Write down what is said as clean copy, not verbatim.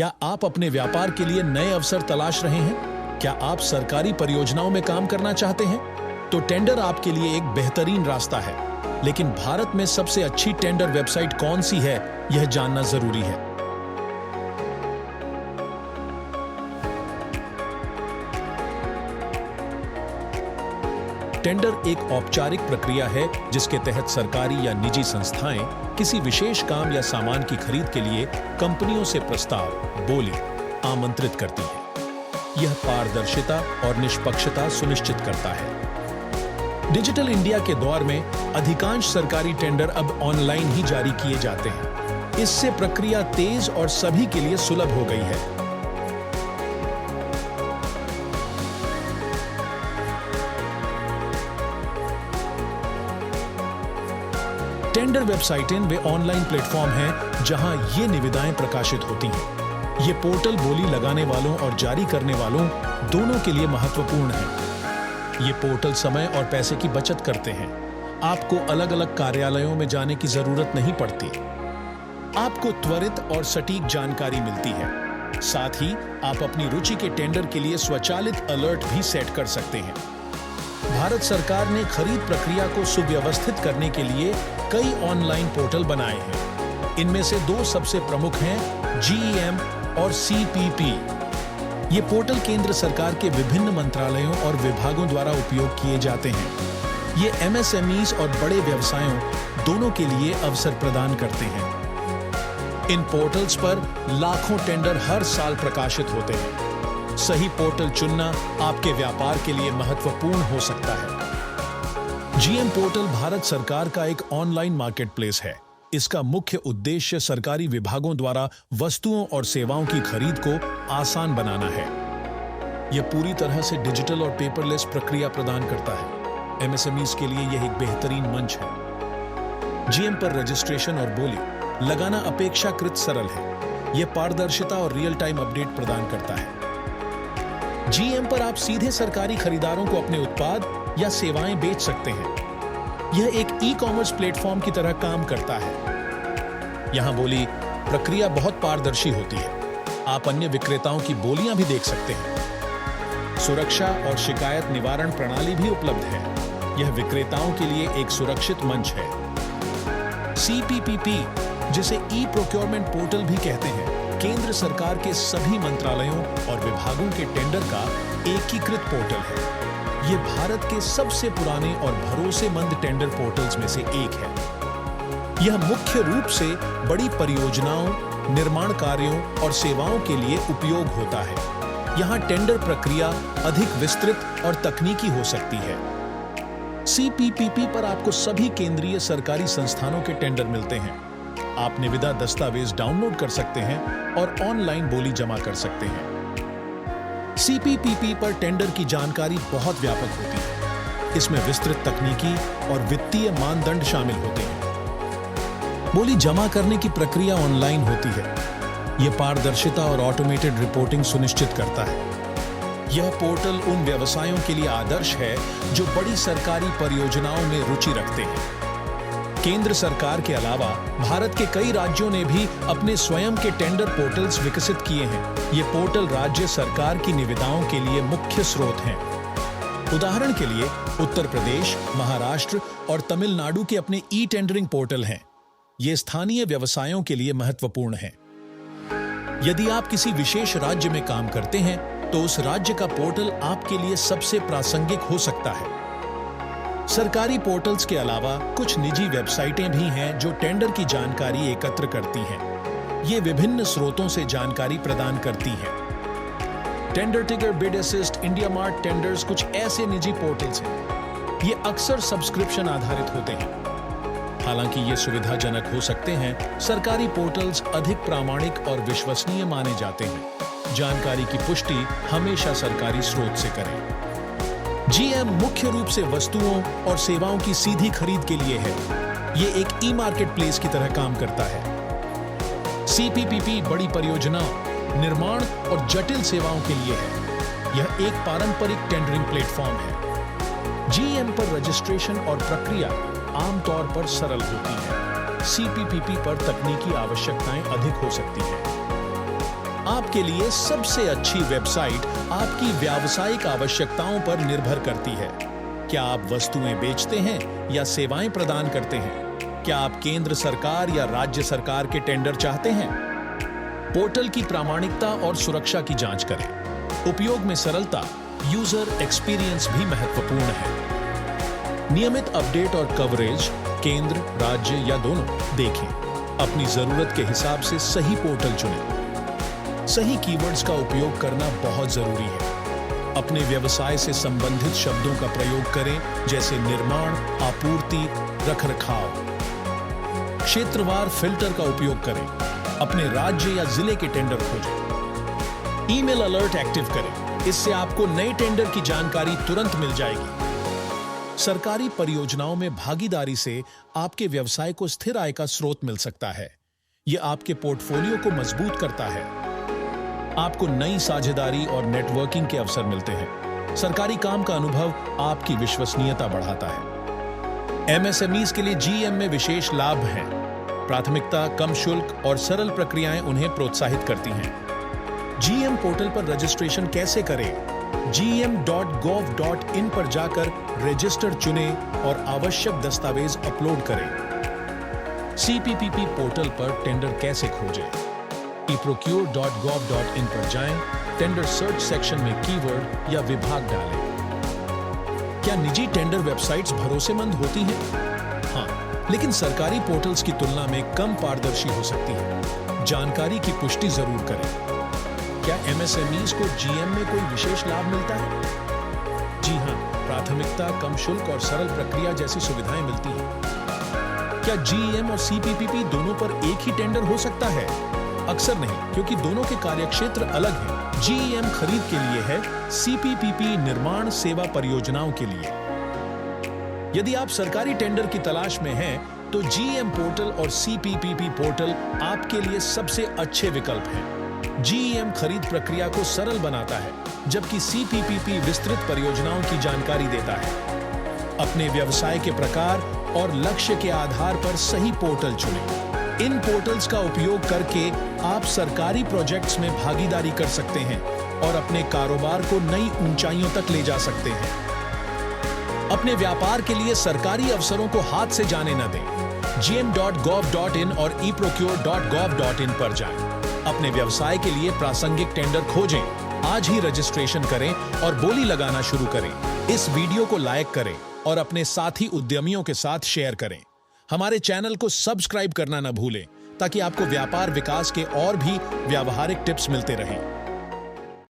क्या आप अपने व्यापार के लिए नए अवसर तलाश रहे हैं? क्या आप सरकारी परियोजनाओं में काम करना चाहते हैं? तो टेंडर आपके लिए एक बेहतरीन रास्ता है। लेकिन भारत में सबसे अच्छी टेंडर वेबसाइट कौन सी है, यह जानना जरूरी है। टेंडर एक औपचारिक प्रक्रिया है जिसके तहत सरकारी या निजी संस्थाएं किसी विशेष काम या सामान की खरीद के लिए कंपनियों से प्रस्ताव, बोली आमंत्रित करती हैं। यह पारदर्शिता और निष्पक्षता सुनिश्चित करता है। डिजिटल इंडिया के दौर में अधिकांश सरकारी टेंडर अब ऑनलाइन ही जारी किए जाते हैं। इससे प्रक्रिया तेज और सभी के लिए सुलभ हो गई है। टेंडर वेबसाइटें वे ऑनलाइन प्लेटफॉर्म हैं जहां ये निविदाएं प्रकाशित होती हैं। ये पोर्टल बोली लगाने वालों और जारी करने वालों दोनों के लिए महत्वपूर्ण है। ये पोर्टल समय और पैसे की बचत करते हैं। आपको अलग अलग कार्यालयों में जाने की जरूरत नहीं पड़ती। आपको त्वरित और सटीक जानकारी मिलती है। साथ ही आप अपनी रुचि के टेंडर के लिए स्वचालित अलर्ट भी सेट कर सकते हैं। भारत सरकार ने खरीद प्रक्रिया को सुव्यवस्थित करने के लिए कई ऑनलाइन पोर्टल बनाए हैं। इनमें से दो सबसे प्रमुख हैं GEM और CPP। ये पोर्टल केंद्र सरकार के विभिन्न मंत्रालयों और विभागों द्वारा उपयोग किए जाते हैं। ये MSMEs और बड़े व्यवसायों दोनों के लिए अवसर प्रदान करते हैं। इन पोर्टल्स पर लाखों टेंडर हर साल प्रकाशित होते हैं। सही पोर्टल चुनना आपके व्यापार के लिए महत्वपूर्ण हो सकता है। GM पोर्टल भारत सरकार का एक ऑनलाइन मार्केटप्लेस है। इसका मुख्य उद्देश्य सरकारी विभागों द्वारा वस्तुओं और सेवाओं की खरीद को आसान बनाना है। यह पूरी तरह से डिजिटल और पेपरलेस प्रक्रिया प्रदान करता है। MSMEs के लिए यह एक बेहतरीन मंच है। GM पर रजिस्ट्रेशन और बोली लगाना अपेक्षाकृत सरल है। यह पारदर्शिता और रियल टाइम अपडेट प्रदान करता है। GM पर आप सीधे सरकारी खरीदारों को अपने उत्पाद या सेवाएं बेच सकते हैं। यह एक ई-कॉमर्स प्लेटफॉर्म की तरह काम करता है। यहां बोली प्रक्रिया बहुत पारदर्शी होती है। आप अन्य विक्रेताओं की बोलियां भी देख सकते हैं। सुरक्षा और शिकायत निवारण प्रणाली भी उपलब्ध है। यह विक्रेताओं के लिए एक सुरक्षित मंच है। CPPP, जिसे ई-प्रोक्योरमेंट पोर्टल भी कहते हैं, केंद्र सरकार के सभी मंत्रालयों और विभागों के टेंडर का एकीकृत पोर्टल है। ये भारत के सबसे पुराने और भरोसेमंद टेंडर पोर्टल्स में से एक है। यह मुख्य रूप से बड़ी परियोजनाओं, निर्माण कार्यों और सेवाओं के लिए उपयोग होता है। यहाँ टेंडर प्रक्रिया अधिक विस्तृत और तकनीकी हो सकती है। CPPP पर आपको सभी केंद्रीय सरकारी संस्थानों के टेंडर मिलते हैं। आप निविदा दस्तावेज डाउनलोड कर सकते हैं और ऑनलाइन बोली जमा कर सकते हैं। CPPP पर टेंडर की जानकारी बहुत व्यापक होती है। इसमें विस्तृत तकनीकी और वित्तीय मानदंड शामिल होते हैं। बोली जमा करने की प्रक्रिया ऑनलाइन होती है। यह पारदर्शिता और ऑटोमेटेड रिपोर्टिंग सुनिश्चित करता है। यह पोर्टल उन व्यवसायों के लिए आदर्श है जो बड़ी सरकारी परियोजनाओं में रुचि रखते हैं। केंद्र सरकार के अलावा भारत के कई राज्यों ने भी अपने स्वयं के टेंडर पोर्टल्स विकसित किए हैं। ये पोर्टल राज्य सरकार की निविदाओं के लिए मुख्य स्रोत हैं। उदाहरण के लिए उत्तर प्रदेश, महाराष्ट्र और तमिलनाडु के अपने ई-टेंडरिंग पोर्टल हैं। ये स्थानीय व्यवसायों के लिए महत्वपूर्ण हैं। यदि आप किसी विशेष राज्य में काम करते हैं तो उस राज्य का पोर्टल आपके लिए सबसे प्रासंगिक हो सकता है। सरकारी पोर्टल्स के अलावा कुछ निजी वेबसाइटें भी हैं जो टेंडर की जानकारी एकत्र करती हैं। ये विभिन्न स्रोतों से जानकारी प्रदान करती हैं। Tender Tiger, Bid Assist, India Mart tenders कुछ ऐसे निजी पोर्टल्स हैं। ये अक्सर सब्सक्रिप्शन आधारित होते हैं। हालांकि ये सुविधाजनक हो सकते हैं, सरकारी पोर्टल्स अधिक प्रामाणिक और विश्वसनीय माने जाते हैं। जानकारी की पुष्टि हमेशा सरकारी स्रोत से करें। GM मुख्य रूप से वस्तुओं और सेवाओं की सीधी खरीद के लिए है। ये एक ई-मार्केटप्लेस की तरह काम करता है। CPPP बड़ी परियोजना, निर्माण और जटिल सेवाओं के लिए है। यह एक पारंपरिक टेंडरिंग प्लेटफॉर्म है। GM पर रजिस्ट्रेशन और प्रक्रिया आमतौर पर सरल होती है। CPPP पर तकनीकी आवश्यकताएं अधिक हो सकती हैं। आपके लिए सबसे अच्छी वेबसाइट आपकी व्यावसायिक आवश्यकताओं पर निर्भर करती है। क्या आप वस्तुएं बेचते हैं या सेवाएं प्रदान करते हैं? क्या आप केंद्र सरकार या राज्य सरकार के टेंडर चाहते हैं? पोर्टल की प्रामाणिकता और सुरक्षा की जांच करें। उपयोग में सरलता, यूजर एक्सपीरियंस भी महत्वपूर्ण है। नियमित अपडेट और कवरेज केंद्र, राज्य या दोनों देखें। अपनी जरूरत के हिसाब से सही पोर्टल चुनें। सही कीवर्ड्स का उपयोग करना बहुत जरूरी है। अपने व्यवसाय से संबंधित शब्दों का प्रयोग करें, जैसे निर्माण, आपूर्ति, रखरखाव। क्षेत्रवार फिल्टर का उपयोग करें। अपने राज्य या जिले के टेंडर खोजें। ईमेल अलर्ट एक्टिव करें, इससे आपको नए टेंडर की जानकारी तुरंत मिल जाएगी। सरकारी परियोजनाओं में भागीदारी से आपके व्यवसाय को स्थिर आय का स्रोत मिल सकता है। यह आपके पोर्टफोलियो को मजबूत करता है। आपको नई साझेदारी और नेटवर्किंग के अवसर मिलते हैं। सरकारी काम का अनुभव आपकी विश्वसनीयता बढ़ाता है। एमएसएमईज के लिए जीईएम में विशेष लाभ हैं। प्राथमिकता, कम शुल्क और सरल प्रक्रियाएं उन्हें प्रोत्साहित करती हैं। जीईएम पोर्टल पर रजिस्ट्रेशन कैसे करें? gem.gov.in पर जाकर रजिस्टर चुनें और आवश्यक दस्तावेज अपलोड करें। सीपीपीपी पोर्टल पर टेंडर कैसे खोजें? eprocure.gov.in पर जाएं, टेंडर सर्च सेक्शन में कीवर्ड या विभाग डालें। क्या निजी टेंडर वेबसाइट्स भरोसेमंद होती हैं? हाँ, लेकिन सरकारी पोर्टल्स की तुलना में कम पारदर्शी हो सकती हैं। जानकारी की पुष्टि जरूर करें। क्या एमएसएमईज को जीईएम में कोई विशेष लाभ मिलता है? जी हां, प्राथमिकता, कम शुल्क और सरल प्रक्रिया जैसी सुविधाएं मिलती हैं। क्या जीईएम और सीपीपीपी दोनों पर एक ही टेंडर हो सकता है? अक्सर नहीं, क्योंकि दोनों के कार्यक्षेत्र अलग हैं। जीईएम खरीद के लिए है, सीपीपीपी निर्माण सेवा परियोजनाओं के लिए। यदि आप सरकारी टेंडर की तलाश में हैं, तो जीईएम पोर्टल और सीपीपीपी पोर्टल आपके लिए सबसे अच्छे विकल्प हैं। जीईएम खरीद प्रक्रिया को सरल बनाता है, जबकि सीपीपीपी विस्तृत परियोजनाओं की जानकारी देता है। अपने व्यवसाय के प्रकार और लक्ष्य के आधार पर सही पोर्टल चुनें। इन पोर्टल्स का उपयोग करके आप सरकारी प्रोजेक्ट्स में भागीदारी कर सकते हैं और अपने कारोबार को नई ऊंचाइयों तक ले जा सकते हैं। अपने व्यापार के लिए सरकारी अवसरों को हाथ से जाने न दें। gem.gov.in और eprocure.gov.in पर जाएं। अपने व्यवसाय के लिए प्रासंगिक टेंडर खोजें। आज ही रजिस्ट्रेशन करें और बोली लगाना शुरू करें। इस वीडियो को लाइक करें और अपने साथी उद्यमियों के साथ शेयर करें। हमारे चैनल को सब्सक्राइब करना न भूलें, ताकि आपको व्यापार विकास के और भी व्यावहारिक टिप्स मिलते रहें।